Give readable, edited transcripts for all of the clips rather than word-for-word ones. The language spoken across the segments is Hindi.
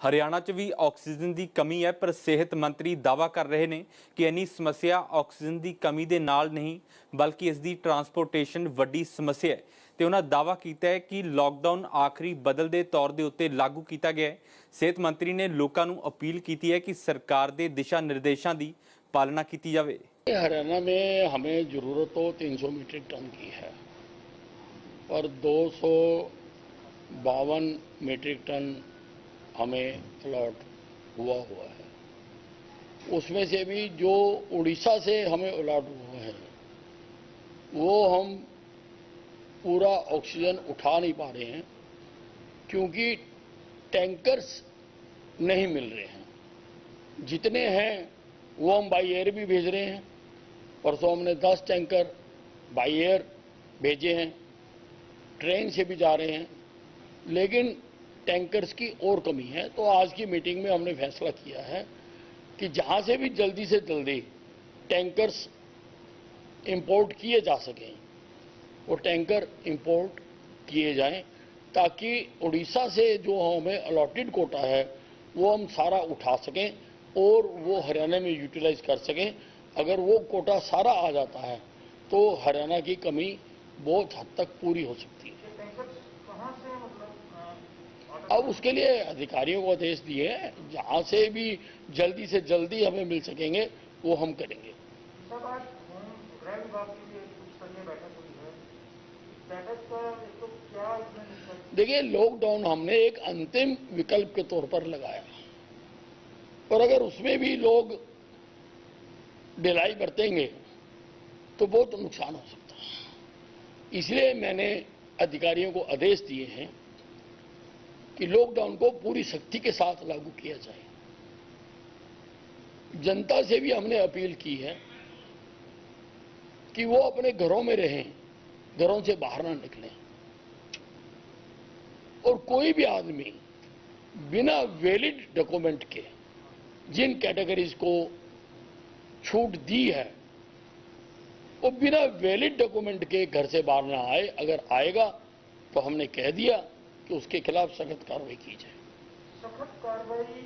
हरियाणा च भी ऑक्सीजन की कमी है, पर सेहत मंत्री दावा कर रहे हैं कि इन्नी समस्या ऑक्सीजन की कमी के नाल नहीं बल्कि इसकी ट्रांसपोर्टेशन वड्डी समस्या है। तो उन्होंने दावा किया है कि लॉकडाउन आखिरी बदलते तौर के उत्ते लागू किया गया है। सेहत मंत्री ने लोगों को अपील की है कि सरकार के दिशा निर्देशों की पालना की जाए। हरियाणा में हमें जरूरत तो 300 मीट्रिक टन की है और 252 मीट्रिक टन हमें अलॉट हुआ है। उसमें से भी जो उड़ीसा से हमें अलॉट हुआ है वो हम पूरा ऑक्सीजन उठा नहीं पा रहे हैं क्योंकि टैंकर्स नहीं मिल रहे हैं। जितने हैं वो हम बाई एयर भी भेज रहे हैं। परसों हमने 10 टैंकर बाई एयर भेजे हैं, ट्रेन से भी जा रहे हैं, लेकिन टैंकर्स की और कमी है। तो आज की मीटिंग में हमने फैसला किया है कि जहां से भी जल्दी से जल्दी टैंकर्स इंपोर्ट किए जा सकें वो टैंकर इंपोर्ट किए जाएं ताकि उड़ीसा से जो हमें अलॉटेड कोटा है वो हम सारा उठा सकें और वो हरियाणा में यूटिलाइज कर सकें। अगर वो कोटा सारा आ जाता है तो हरियाणा की कमी बहुत हद तक पूरी हो सकती है। अब उसके लिए अधिकारियों को आदेश दिए हैं, जहां से भी जल्दी से जल्दी हमें मिल सकेंगे वो हम करेंगे। देखिए, लॉकडाउन हमने एक अंतिम विकल्प के तौर पर लगाया और अगर उसमें भी लोग ढिलाई बरतेंगे तो बहुत नुकसान हो सकता है। इसलिए मैंने अधिकारियों को आदेश दिए हैं कि लॉकडाउन को पूरी सख्ती के साथ लागू किया जाए। जनता से भी हमने अपील की है कि वो अपने घरों में रहें, घरों से बाहर ना निकलें और कोई भी आदमी बिना वैलिड डॉक्यूमेंट के जिन कैटेगरीज को छूट दी है वो बिना वैलिड डॉक्यूमेंट के घर से बाहर ना आए। अगर आएगा तो हमने कह दिया कि उसके खिलाफ सख्त कार्रवाई की जाए। सख्त कार्रवाई की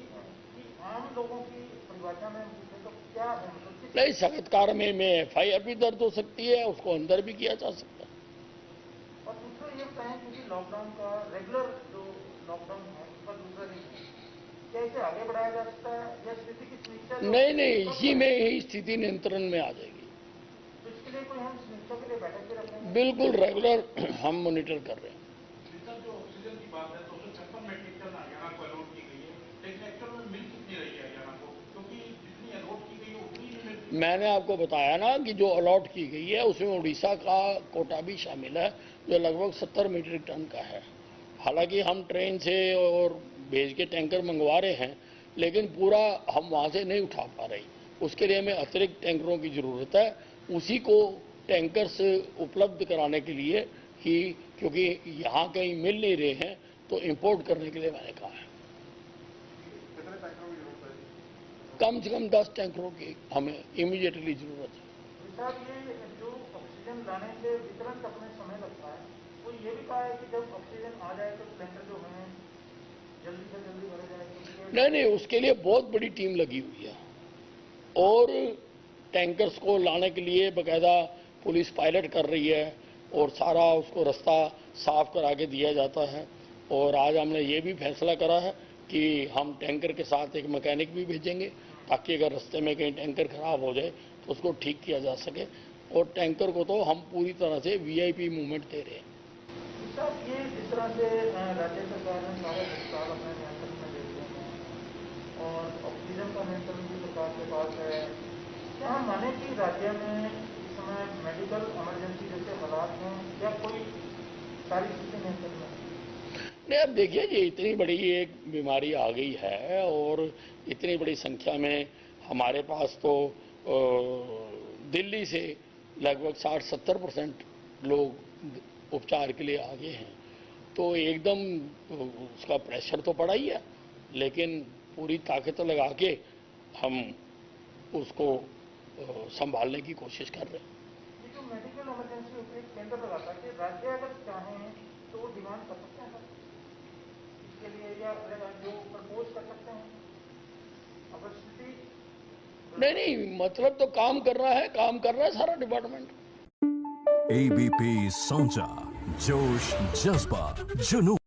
आम लोगों की परिभाषा में तो क्या है? नहीं, सख्त कार्रवाई में एफआईआर भी दर्ज हो सकती है, उसको अंदर भी किया जा सकता है। और दूसरा ये कहें क्योंकि लॉकडाउन का रेगुलर जो लॉकडाउन है उसका दूसरा दिन है, क्या इसे आगे बढ़ाया जा सकता है या स्थिति की समीक्षा? नहीं, इसी में ही स्थिति नियंत्रण में आ जाएगी। तो इसके लिए कोई हम समीक्षा के लिए बैठक भी रखेंगे? बिल्कुल रेगुलर हम मॉनिटर कर रहे हैं। जो ऑक्सीजन की बात है 256 मीट्रिक टन हरियाणा को अलॉट की गई है, लेकिन एक्चुअल में मिल कितनी रही है हरियाणा को, क्योंकि जितनी अलॉट की गई है उतनी नहीं मिलती। मैंने आपको बताया ना कि जो अलॉट की गई है उसमें उड़ीसा का कोटा भी शामिल है जो लगभग 70 मीट्रिक टन का है। हालांकि हम ट्रेन से और भेज के टैंकर मंगवा रहे हैं लेकिन पूरा हम वहां से नहीं उठा पा रहे। उसके लिए हमें अतिरिक्त टैंकरों की जरूरत है। उसी को टैंकर्स उपलब्ध कराने के लिए ही, क्योंकि यहाँ कहीं मिल नहीं रहे हैं तो इंपोर्ट करने के लिए मैंने कहा है। कम से कम 10 टैंकरों की हमें इमीडिएटली जरूरत है। साहब, ये जो ऑक्सीजन लाने से वितरण तक में समय लगता है, वो ये भी कहा है कि जब ऑक्सीजन आ जाए तो सिलेंडर जो है जल्दी से जल्दी भरे जाए। नहीं, उसके लिए बहुत बड़ी टीम लगी हुई है और टैंकर्स को लाने के लिए बकायदा पुलिस पायलट कर रही है और सारा उसको रास्ता साफ करा के दिया जाता है। और आज हमने ये भी फैसला करा है कि हम टैंकर के साथ एक मैकेनिक भी भेजेंगे ताकि अगर रास्ते में कहीं टैंकर खराब हो जाए तो उसको ठीक किया जा सके। और टैंकर को तो हम पूरी तरह से वीआईपी मूवमेंट दे रहे हैं। साहब, ये जिस तरह से राज्य सरकार ने सारे अस्पताल अपने नियंत्रण में ले लिए हैं और ऑक्सीजन का नियंत्रण भी सरकार के पास है, क्या हम माने कि राज्य में इस समय मेडिकल इमरजेंसी जैसे हालात हैं या कोई सारी चीजें नियंत्रण में? नहीं, अब देखिए, ये इतनी बड़ी एक बीमारी आ गई है और इतनी बड़ी संख्या में हमारे पास तो दिल्ली से लगभग 60-70% लोग उपचार के लिए आगे हैं। तो एकदम उसका प्रेशर तो पड़ा ही है, लेकिन पूरी ताकत लगा के हम उसको संभालने की कोशिश कर रहे हैं। ये जो मेडिकल इमरजेंसी उपयुक्त केंद्र लगाता है कि राज्य अगर चाहें तो वो डिमांड कर सकते हैं इसके लिए या जो प्रपोज कर सकते हैं नहीं नहीं, मतलब तो काम कर रहा है सारा डिपार्टमेंट। ABP Sonja, जोश जज्बा जुनून।